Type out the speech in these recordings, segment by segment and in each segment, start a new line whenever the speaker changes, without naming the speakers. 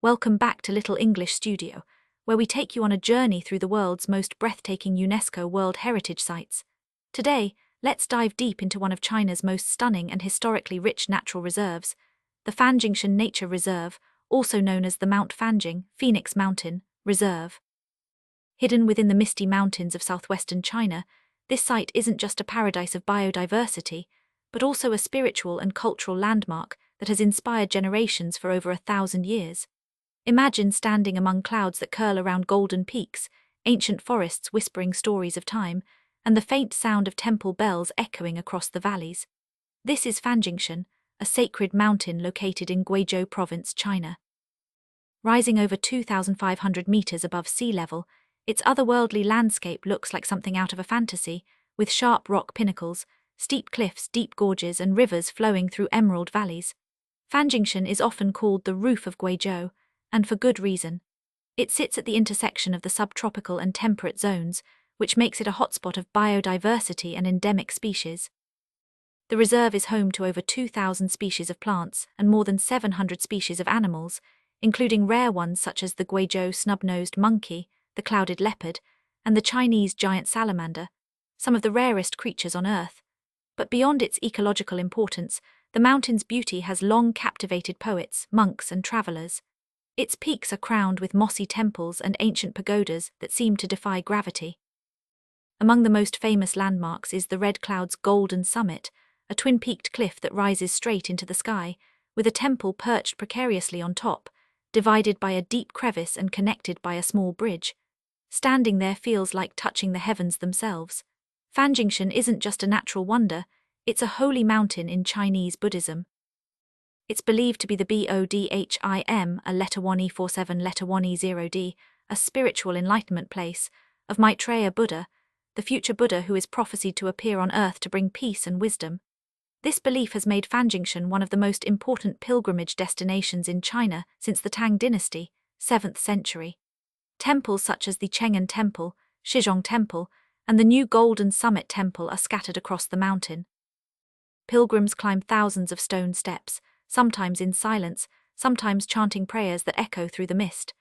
Welcome back to Little English Studio, where we take you on a journey through the world's most breathtaking UNESCO World Heritage Sites. Today, let's dive deep into one of China's most stunning and historically rich natural reserves, the Fanjingshan Nature Reserve, also known as the Mount Fanjing, Phoenix Mountain, Reserve. Hidden within the misty mountains of southwestern China, this site isn't just a paradise of biodiversity, but also a spiritual and cultural landmark that has inspired generations for over 1,000 years. Imagine standing among clouds that curl around golden peaks, ancient forests whispering stories of time, and the faint sound of temple bells echoing across the valleys. This is Fanjingshan, a sacred mountain located in Guizhou Province, China. Rising over 2,500 meters above sea level, its otherworldly landscape looks like something out of a fantasy, with sharp rock pinnacles, steep cliffs, deep gorges, and rivers flowing through emerald valleys. Fanjingshan is often called the roof of Guizhou, and for good reason. It sits at the intersection of the subtropical and temperate zones, which makes it a hotspot of biodiversity and endemic species. The reserve is home to over 2,000 species of plants and more than 700 species of animals, including rare ones such as the Guizhou snub-nosed monkey, the clouded leopard, and the Chinese giant salamander, some of the rarest creatures on Earth. But beyond its ecological importance, the mountain's beauty has long captivated poets, monks, and travelers. Its peaks are crowned with mossy temples and ancient pagodas that seem to defy gravity. Among the most famous landmarks is the Red Cloud's golden summit, a twin-peaked cliff that rises straight into the sky, with a temple perched precariously on top, divided by a deep crevice and connected by a small bridge. Standing there feels like touching the heavens themselves. Fanjingshan isn't just a natural wonder, it's a holy mountain in Chinese Buddhism. It's believed to be the Bodhim, a letter 1E47 letter 1E0D, a spiritual enlightenment place, of Maitreya Buddha, the future Buddha who is prophesied to appear on earth to bring peace and wisdom. This belief has made Fanjingshan one of the most important pilgrimage destinations in China since the Tang dynasty, 7th century. Temples such as the Cheng'an Temple, Shizhong Temple, and the new Golden Summit Temple are scattered across the mountain. Pilgrims climb thousands of stone steps, sometimes in silence, sometimes chanting prayers that echo through the mist.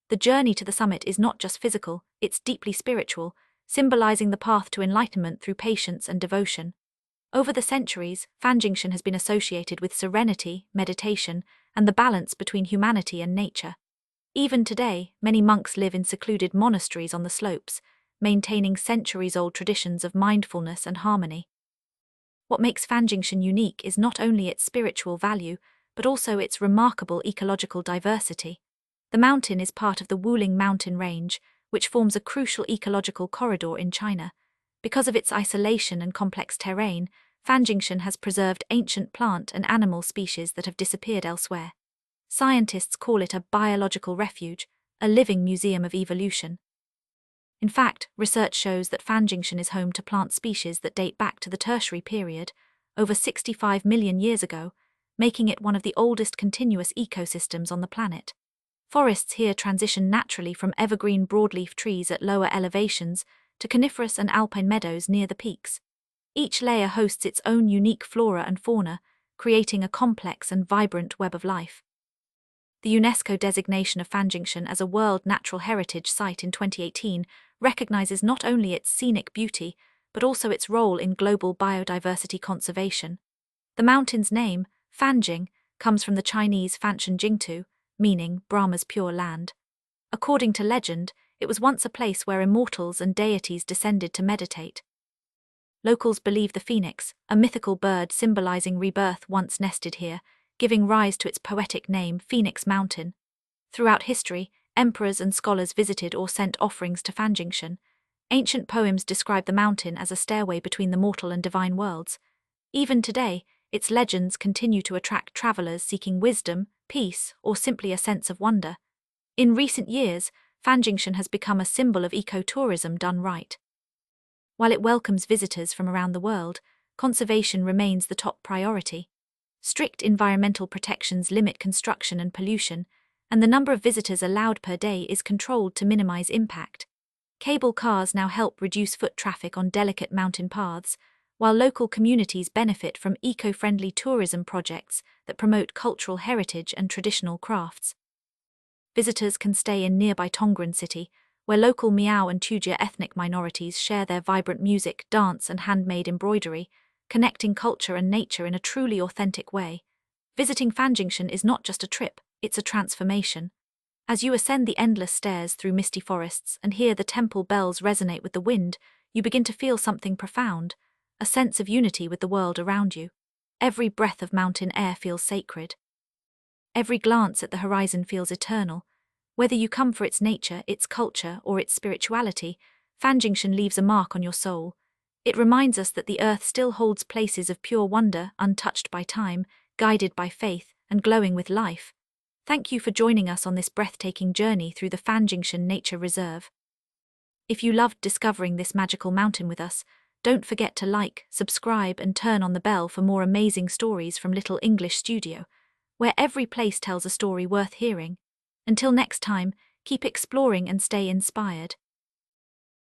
The journey to the summit is not just physical, it's deeply spiritual, symbolizing the path to enlightenment through patience and devotion. Over the centuries, Fanjingshan has been associated with serenity, meditation, and the balance between humanity and nature. Even today, many monks live in secluded monasteries on the slopes, maintaining centuries-old traditions of mindfulness and harmony. What makes Fanjingshan unique is not only its spiritual value, but also its remarkable ecological diversity. The mountain is part of the Wuling mountain range, which forms a crucial ecological corridor in China. Because of its isolation and complex terrain, Fanjingshan has preserved ancient plant and animal species that have disappeared elsewhere. Scientists call it a biological refuge, a living museum of evolution. In fact, research shows that Fanjingshan is home to plant species that date back to the Tertiary period, over 65 million years ago, making it one of the oldest continuous ecosystems on the planet. Forests here transition naturally from evergreen broadleaf trees at lower elevations to coniferous and alpine meadows near the peaks. Each layer hosts its own unique flora and fauna, creating a complex and vibrant web of life. The UNESCO designation of Fanjingshan as a World Natural Heritage Site in 2018 recognizes not only its scenic beauty, but also its role in global biodiversity conservation. The mountain's name, Fanjing, comes from the Chinese Fanshan Jingtu, meaning Brahma's pure land. According to legend, it was once a place where immortals and deities descended to meditate. Locals believe the phoenix, a mythical bird symbolizing rebirth, once nested here, giving rise to its poetic name, Phoenix Mountain. Throughout history, emperors and scholars visited or sent offerings to Fanjingshan. Ancient poems describe the mountain as a stairway between the mortal and divine worlds. Even today, its legends continue to attract travelers seeking wisdom, peace, or simply a sense of wonder. In recent years, Fanjingshan has become a symbol of ecotourism done right. While it welcomes visitors from around the world, conservation remains the top priority. Strict environmental protections limit construction and pollution, and the number of visitors allowed per day is controlled to minimize impact. Cable cars now help reduce foot traffic on delicate mountain paths, while local communities benefit from eco-friendly tourism projects that promote cultural heritage and traditional crafts. Visitors can stay in nearby Tongren City, where local Miao and Tujia ethnic minorities share their vibrant music, dance, and handmade embroidery, connecting culture and nature in a truly authentic way. Visiting Fanjingshan is not just a trip, it's a transformation. As you ascend the endless stairs through misty forests and hear the temple bells resonate with the wind, you begin to feel something profound, a sense of unity with the world around you. Every breath of mountain air feels sacred. Every glance at the horizon feels eternal. Whether you come for its nature, its culture, or its spirituality, Fanjingshan leaves a mark on your soul. It reminds us that the earth still holds places of pure wonder, untouched by time, guided by faith, and glowing with life. Thank you for joining us on this breathtaking journey through the Fanjingshan Nature Reserve. If you loved discovering this magical mountain with us, don't forget to like, subscribe, and turn on the bell for more amazing stories from Little English Studio, where every place tells a story worth hearing. Until next time, keep exploring and stay inspired.